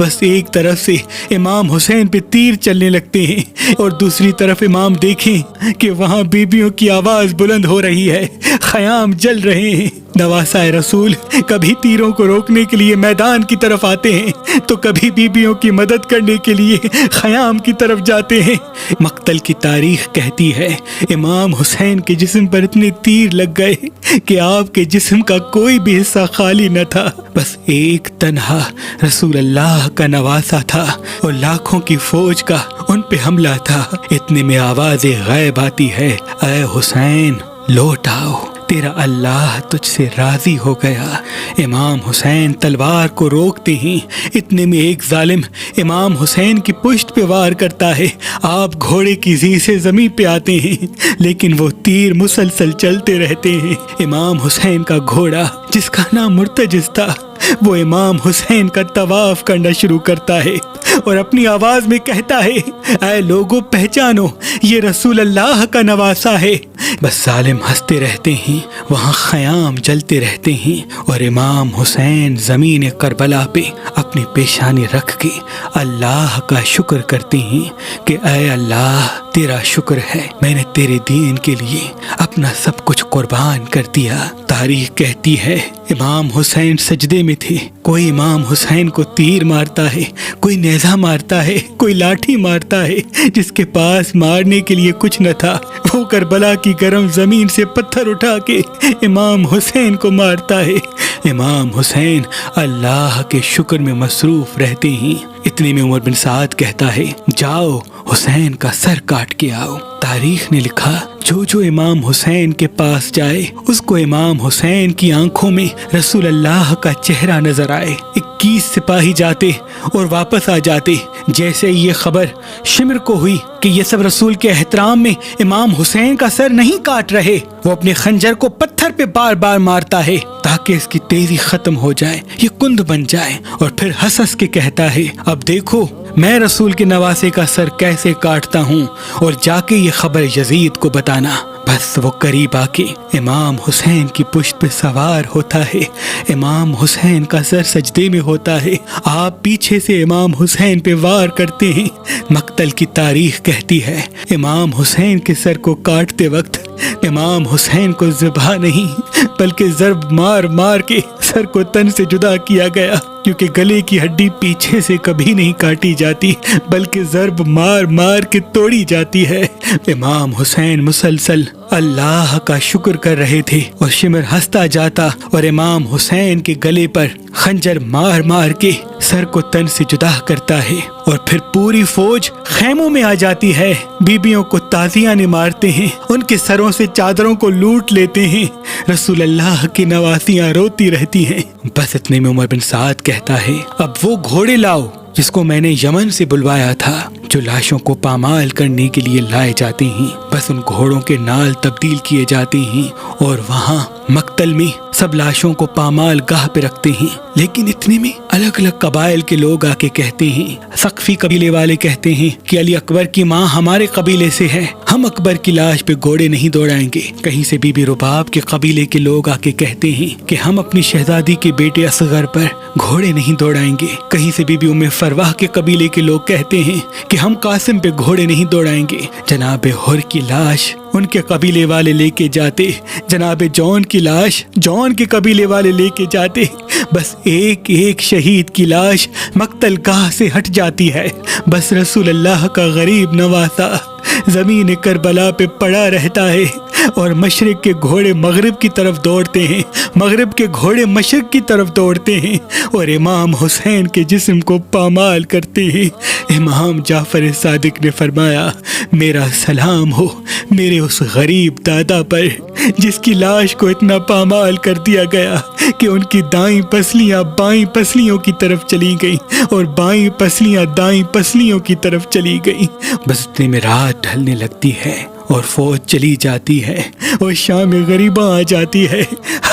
بس ایک طرف سے امام حسین پہ تیر چلنے لگتے ہیں اور دوسری طرف امام دیکھیں کہ وہاں بیبیوں کی آواز بلند ہو رہی ہے، خیام جل رہے ہیں۔ نواسہ رسول کبھی تیروں کو روکنے کے لیے میدان کی طرف آتے ہیں تو کبھی بیبیوں کی مدد کرنے کے لیے خیام کی طرف جاتے ہیں۔ مقتل کی تاریخ کہتی ہے امام حسین کے جسم پر اتنے تیر لگ گئے کہ آپ کے جسم کا کوئی بھی حصہ خالی نہ تھا، بس ایک تنہا رسول اللہ کا نواسہ تھا اور لاکھوں کی فوج کا ان پہ حملہ تھا۔ اتنے میں آواز غیب آتی ہے، اے حسین لوٹ آؤ، تیرا اللہ تجھ سے راضی ہو گیا۔ امام حسین تلوار کو روکتے ہیں، اتنے میں ایک ظالم امام حسین کی پشت پہ وار کرتا ہے۔ آپ گھوڑے کی زی سے زمین پہ آتے ہیں لیکن وہ تیر مسلسل چلتے رہتے ہیں۔ امام حسین کا گھوڑا جس کا نام مرتجز تھا وہ امام حسین کا طواف کرنا شروع کرتا ہے اور اپنی آواز میں کہتا ہے، اے لوگو پہچانو یہ رسول اللہ کا نواسہ ہے۔ بس ظالم ہنستے رہتے ہیں، وہاں خیام جلتے رہتے ہیں اور امام حسین زمین کربلا پہ اپنی پیشانی رکھ کے اللہ کا شکر کرتے ہیں کہ اے اللہ تیرا شکر ہے، میں نے تیرے دین کے لیے اپنا سب کچھ قربان کر دیا۔ تاریخ کہتی ہے امام حسین سجدے میں تھے، کوئی امام حسین کو تیر مارتا ہے، کوئی نیزہ مارتا ہے، کوئی لاٹھی مارتا ہے، جس کے پاس مارنے کے لیے کچھ نہ تھا وہ کربلا کی گرم زمین سے پتھر اٹھا کے امام حسین کو مارتا ہے۔ امام حسین اللہ کے شکر میں مصروف رہتے ہیں۔ اتنے میں عمر بن سعد کہتا ہے، جاؤ حسین کا سر کاٹ کے آؤ۔ تاریخ نے لکھا جو امام حسین کے پاس جائے اس کو امام حسین کی آنکھوں میں رسول اللہ کا چہرہ نظر آئے۔ 21 سپاہی جاتے اور واپس آ جاتے۔ جیسے یہ خبر شمر کو ہوئی کہ یہ سب رسول کے احترام میں امام حسین کا سر نہیں کاٹ رہے، وہ اپنے خنجر کو پتھر پہ بار بار مارتا ہے تاکہ اس کی تیزی ختم ہو جائے، یہ کند بن جائے، اور پھر ہنس ہنس کے کہتا ہے، اب دیکھو میں رسول کے نواسے کا سر کیسے کاٹتا ہوں، اور جا کے یہ خبر یزید کو بتانا۔ بس وہ قریب آ کے امام حسین کی پشت پہ سوار ہوتا ہے، امام حسین کا سر سجدے میں ہوتا ہے، آپ پیچھے سے امام حسین پہ وار کرتے ہیں۔ مقتل کی تاریخ کہتی ہے امام حسین کے سر کو کاٹتے وقت امام حسین کو ذبح نہیں بلکہ ضرب مار مار کے سر کو تن سے جدا کیا گیا، کیونکہ گلے کی ہڈی پیچھے سے کبھی نہیں کاٹی جاتی بلکہ ضرب مار مار کے توڑی جاتی ہے۔ امام حسین مسلسل اللہ کا شکر کر رہے تھے اور شمر ہنستا جاتا اور امام حسین کے گلے پر خنجر مار مار کے سر کو تن سے جدا کرتا ہے، اور پھر پوری فوج خیموں میں آ جاتی ہے، بیبیوں کو تازیانے مارتے ہیں، ان کے سروں سے چادروں کو لوٹ لیتے ہیں، رسول اللہ کی نواسیاں روتی رہتی ہیں۔ بس اتنے میں عمر بن سعد کہتا ہے، اب وہ گھوڑے لاؤ جس کو میں نے یمن سے بلوایا تھا، جو لاشوں کو پامال کرنے کے لیے لائے جاتے ہیں۔ بس ان گھوڑوں کے نال تبدیل کیے جاتے ہیں اور وہاں مقتل میں سب لاشوں کو پامال گاہ پہ رکھتے ہیں۔ لیکن اتنے میں الگ الگ قبائل کے لوگ آ کے کہتے ہیں، ثقفی قبیلے والے کہتے ہیں کہ علی اکبر کی ماں ہمارے قبیلے سے ہے، ہم اکبر کی لاش پہ گھوڑے نہیں دوڑائیں گے۔ کہیں سے بی بی رباب کے قبیلے کے لوگ آ کے کہتے ہیں کہ ہم اپنی شہزادی کے بیٹے اصغر پر گھوڑے نہیں دوڑائیں گے۔ کہیں سے بی بی ام فروہ کے قبیلے کے لوگ کہتے ہیں کہ ہم قاسم پہ گھوڑے نہیں دوڑائیں گے۔ جناب حر کی لاش ان کے قبیلے والے لے کے جاتے، جناب جون کی لاش جون کے قبیلے والے لے کے جاتے، بس ایک ایک شہید کی لاش مقتل گاہ سے ہٹ جاتی ہے، بس رسول اللہ کا غریب نواسہ زمین کربلا پہ پڑا رہتا ہے، اور مشرق کے گھوڑے مغرب کی طرف دوڑتے ہیں، مغرب کے گھوڑے مشرق کی طرف دوڑتے ہیں اور امام حسین کے جسم کو پامال کرتے ہیں۔ امام جعفر صادق نے فرمایا، میرا سلام ہو میرے اس غریب دادا پر جس کی لاش کو اتنا پامال کر دیا گیا کہ ان کی دائیں پسلیاں بائیں پسلیوں کی طرف چلی گئیں اور بائیں پسلیاں دائیں پسلیوں کی طرف چلی گئیں۔ بس اتنے میں رات ڈھلنے لگتی ہے اور فوج چلی جاتی ہے اور شام غریباں آ جاتی ہے،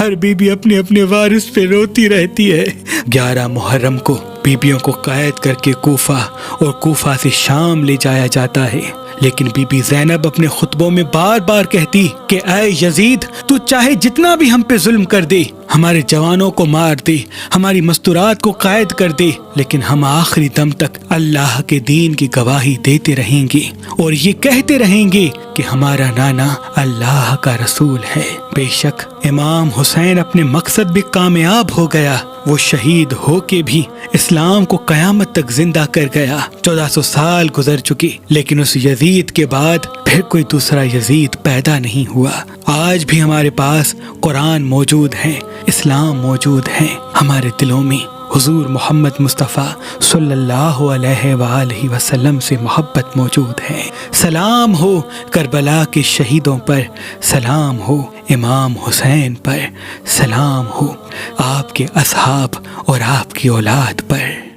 ہر بیوی اپنے اپنے وارث پہ روتی رہتی ہے۔ 11 محرم کو بیبیوں کو قید کر کے کوفہ اور کوفہ سے شام لے جایا جاتا ہے۔ لیکن بی بی زینب اپنے خطبوں میں بار بار کہتی کہ اے یزید، تو چاہے جتنا بھی ہم پہ ظلم کر دے، ہمارے جوانوں کو مار دے، ہماری مستورات کو قید کر دے، لیکن ہم آخری دم تک اللہ کے دین کی گواہی دیتے رہیں گے اور یہ کہتے رہیں گے کہ ہمارا نانا اللہ کا رسول ہے۔ بے شک امام حسین اپنے مقصد بھی کامیاب ہو گیا، وہ شہید ہو کے بھی اسلام کو قیامت تک زندہ کر گیا۔ 1400 سال گزر چکے، لیکن اس یزید کے بعد پھر کوئی دوسرا یزید پیدا نہیں ہوا۔ آج بھی ہمارے پاس قرآن موجود ہے، اسلام موجود ہے، ہمارے دلوں میں حضور محمد مصطفیٰ صلی اللہ علیہ وآلہ وسلم سے محبت موجود ہے۔ سلام ہو کربلا کے شہیدوں پر، سلام ہو امام حسین پر، سلام ہو آپ کے اصحاب اور آپ کی اولاد پر۔